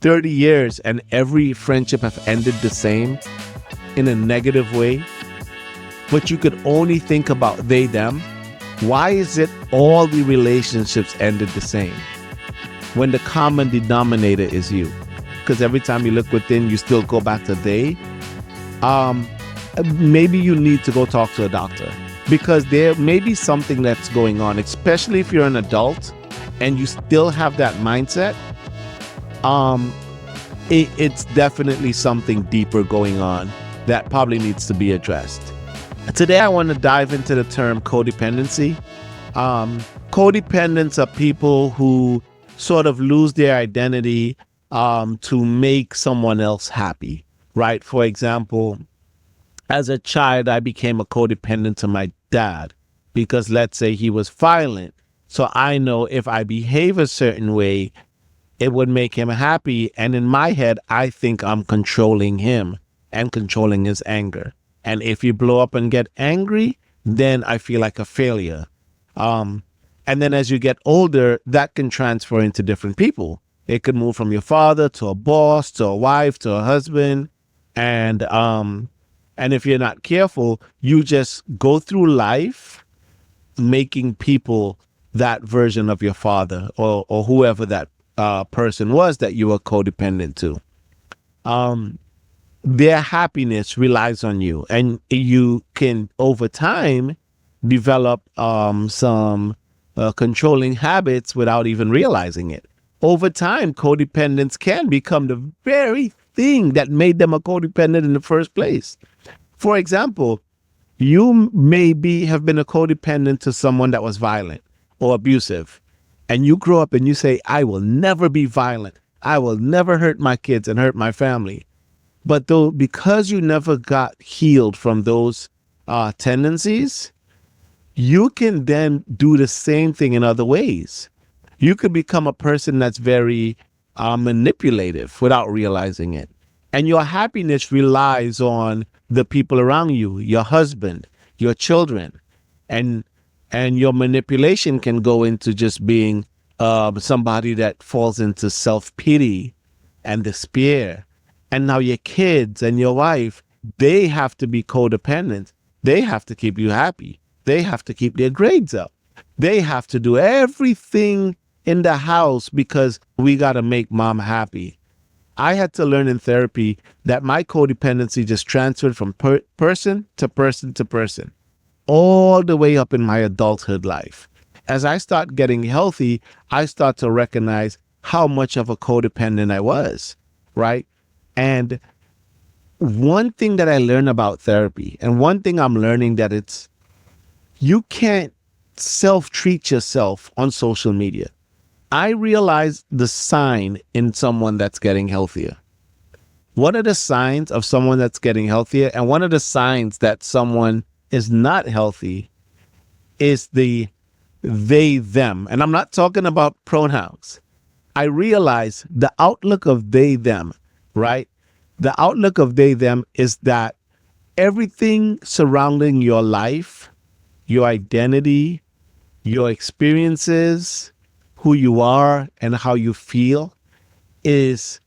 30 years and every friendship have ended the same in a negative way, but you could only think about they, them, why is it all the relationships ended the same when the common denominator is you? Because every time you look within, you still go back to they. Maybe you need to go talk to a doctor, because there may be something that's going on, especially if you're an adult and you still have that mindset. It's definitely something deeper going on that probably needs to be addressed. Today, I want to dive into the term codependency. Codependents are people who sort of lose their identity to make someone else happy, right? For example, as a child, I became a codependent to my dad because, let's say, he was violent. So I know if I behave a certain way, it would make him happy. And in my head, I think I'm controlling him and controlling his anger. And if you blow up and get angry, then I feel like a failure. And then as you get older, that can transfer into different people. It could move from your father to a boss, to a wife, to a husband. And if you're not careful, you just go through life making people that version of your father or whoever that person was that you were codependent to. Their happiness relies on you, and you can over time develop some controlling habits without even realizing it. Over time, codependence can become the very thing that made them a codependent in the first place. For example, you have been a codependent to someone that was violent or abusive, and you grow up and you say, I will never be violent. I will never hurt my kids and hurt my family. But though, because you never got healed from those tendencies, you can then do the same thing in other ways. You could become a person that's very manipulative without realizing it. And your happiness relies on the people around you, your husband, your children. And your manipulation can go into just being somebody that falls into self-pity and despair. And now your kids and your wife, they have to be codependent. They have to keep you happy. They have to keep their grades up. They have to do everything in the house because we got to make mom happy. I had to learn in therapy that my codependency just transferred from person to person to person, all the way up in my adulthood life. As I start getting healthy, I start to recognize how much of a codependent I was, right? And one thing that I learned about therapy, and one thing I'm learning, that you can't self-treat yourself on social media. I realized the sign in someone that's getting healthier. One of the signs of someone that's getting healthier, and one of the signs that someone is not healthy, is the they, them. And I'm not talking about pronouns. I realize the outlook of they, them, right? The outlook of they, them is that everything surrounding your life, your identity, your experiences, who you are and how you feel is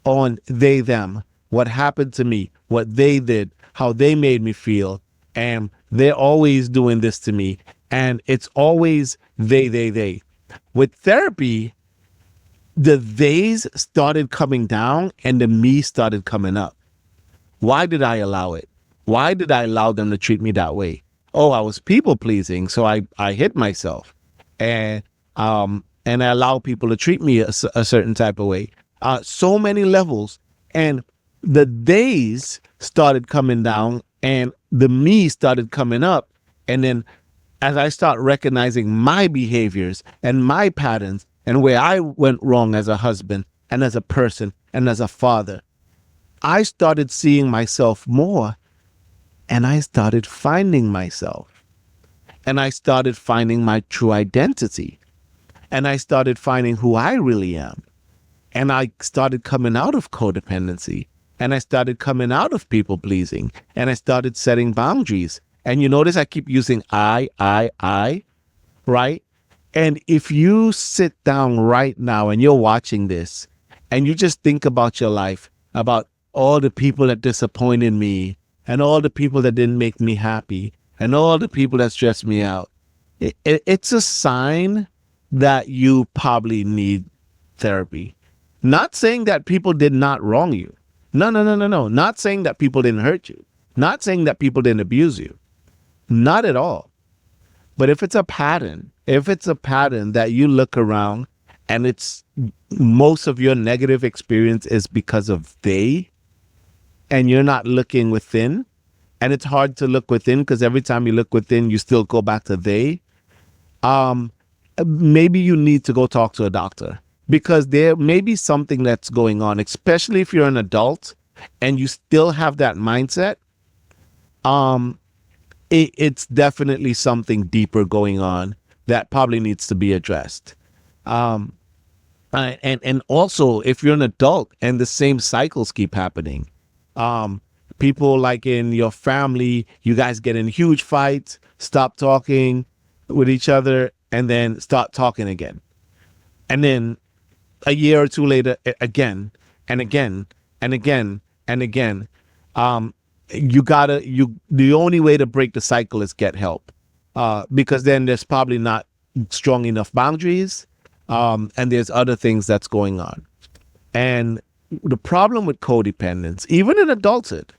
on they, them. What happened to me, what they did, how they made me feel. And they're always doing this to me. And it's always they. With therapy, the theys started coming down and the me started coming up. Why did I allow it? Why did I allow them to treat me that way? Oh, I was people pleasing, so I hit myself, and I allow people to treat me a certain type of way. So many levels, and the days started coming down, and the me started coming up, and then as I start recognizing my behaviors and my patterns and where I went wrong as a husband and as a person and as a father, I started seeing myself more, and I started finding myself, and I started finding my true identity, and I started finding who I really am. And I started coming out of codependency, and I started coming out of people pleasing, and I started setting boundaries. And you notice I keep using I, right? And if you sit down right now and you're watching this and you just think about your life, about all the people that disappointed me, and all the people that didn't make me happy, and all the people that stressed me out, it's a sign that you probably need therapy. Not saying that people did not wrong you. No, no, no, no, no. Not saying that people didn't hurt you. Not saying that people didn't abuse you. Not at all. But if it's a pattern, that you look around and it's most of your negative experience is because of they, and you're not looking within, and it's hard to look within because every time you look within, you still go back to they, maybe you need to go talk to a doctor, because there may be something that's going on, especially if you're an adult and you still have that mindset. It's definitely something deeper going on that probably needs to be addressed. And also, if you're an adult and the same cycles keep happening, people like in your family, you guys get in huge fights, stop talking with each other, and then start talking again. And then a year or two later, again and again and again and again. The only way to break the cycle is get help, because then there's probably not strong enough boundaries, and there's other things that's going on. And the problem with codependence, even in adulthood,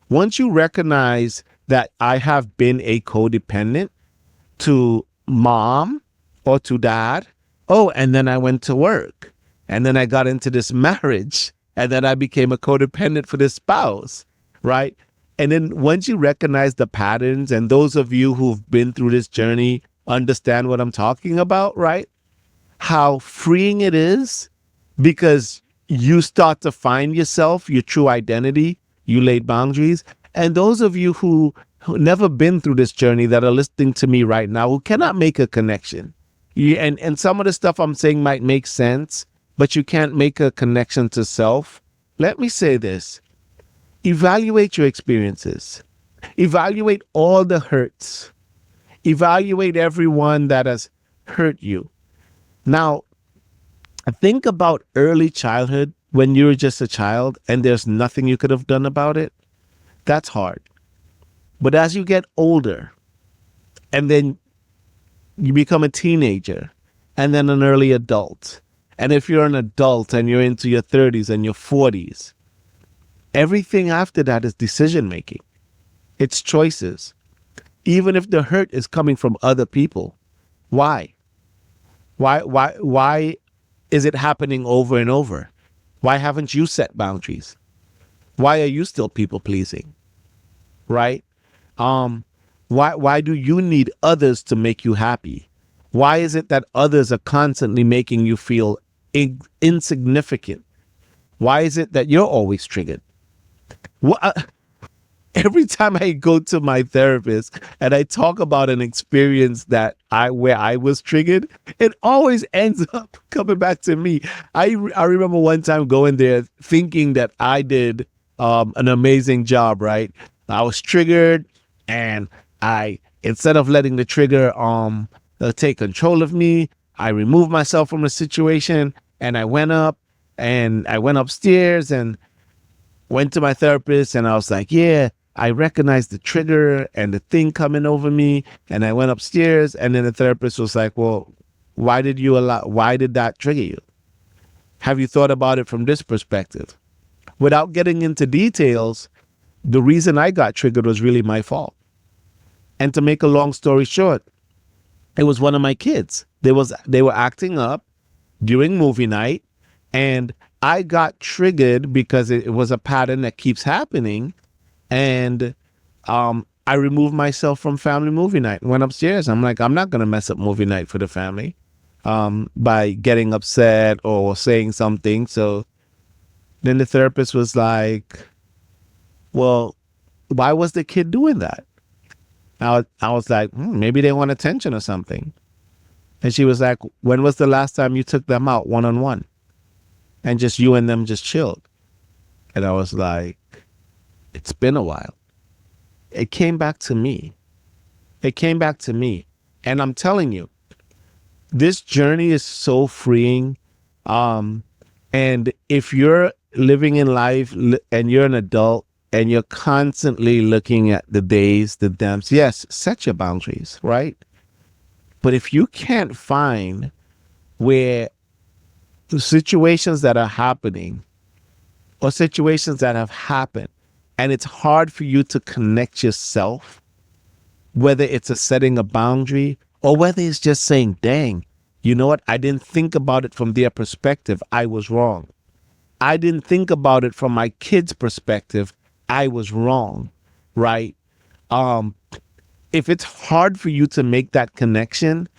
once you recognize that I have been a codependent to mom or to dad, and then I went to work, and then I got into this marriage, and then I became a codependent for this spouse, right? And then once you recognize the patterns, and those of you who've been through this journey understand what I'm talking about, right? How freeing it is, because you start to find yourself, your true identity, you laid boundaries. And those of you who never been through this journey that are listening to me right now, who cannot make a connection, and some of the stuff I'm saying might make sense, but you can't make a connection to self. Let me say this. Evaluate your experiences. Evaluate all the hurts. Evaluate everyone that has hurt you. Now, think about early childhood when you were just a child and there's nothing you could have done about it. That's hard. But as you get older, and then you become a teenager, and then an early adult, and if you're an adult and you're into your 30s and your 40s, everything after that is decision making. It's choices. Even if the hurt is coming from other people. Why? Why is it happening over and over? Why haven't you set boundaries? Why are you still people pleasing? Right? Why do you need others to make you happy? Why is it that others are constantly making you feel insignificant? Why is it that you're always triggered? Every time I go to my therapist and I talk about an experience where I was triggered, it always ends up coming back to me. I remember one time going there thinking that I did an amazing job, right? I was triggered, and instead of letting the trigger take control of me, I removed myself from the situation, and I went upstairs and went to my therapist, and I was like, yeah, I recognized the trigger and the thing coming over me. And I went upstairs, and then the therapist was like, well, why did that trigger you? Have you thought about it from this perspective? Without getting into details, the reason I got triggered was really my fault. And to make a long story short, it was one of my kids. They were acting up during movie night, and I got triggered because it was a pattern that keeps happening. And I removed myself from family movie night and went upstairs. I'm like, I'm not going to mess up movie night for the family by getting upset or saying something. So then the therapist was like, well, why was the kid doing that? I was like, maybe they want attention or something. And she was like, when was the last time you took them out one-on-one? And just you and them just chilled. And I was like, it's been a while. It came back to me. And I'm telling you, this journey is so freeing. And if you're living in life and you're an adult and you're constantly looking at the days, the dams, yes, set your boundaries, right? But if you can't find where the situations that are happening or situations that have happened, and it's hard for you to connect yourself, whether it's a setting a boundary or whether it's just saying, dang, you know what? I didn't think about it from their perspective. I was wrong. I didn't think about it from my kid's perspective. I was wrong, right? If it's hard for you to make that connection,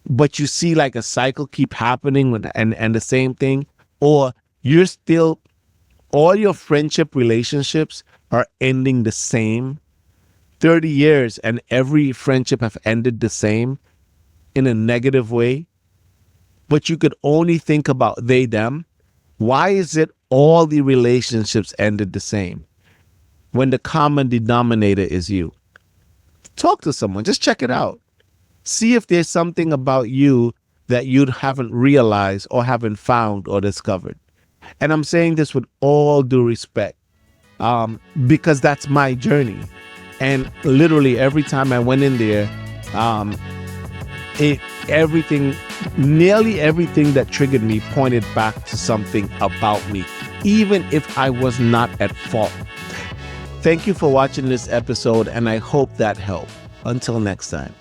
but you see like a cycle keep happening and the same thing, or you're still, all your friendship relationships are ending the same, 30 years and every friendship have ended the same in a negative way, but you could only think about they, them. Why is it all the relationships ended the same when the common denominator is you? Talk to someone, just check it out. See if there's something about you that you haven't realized or haven't found or discovered. And I'm saying this with all due respect, because that's my journey. And literally every time I went in there, nearly everything that triggered me pointed back to something about me, even if I was not at fault. Thank you for watching this episode, and I hope that helped. Until next time.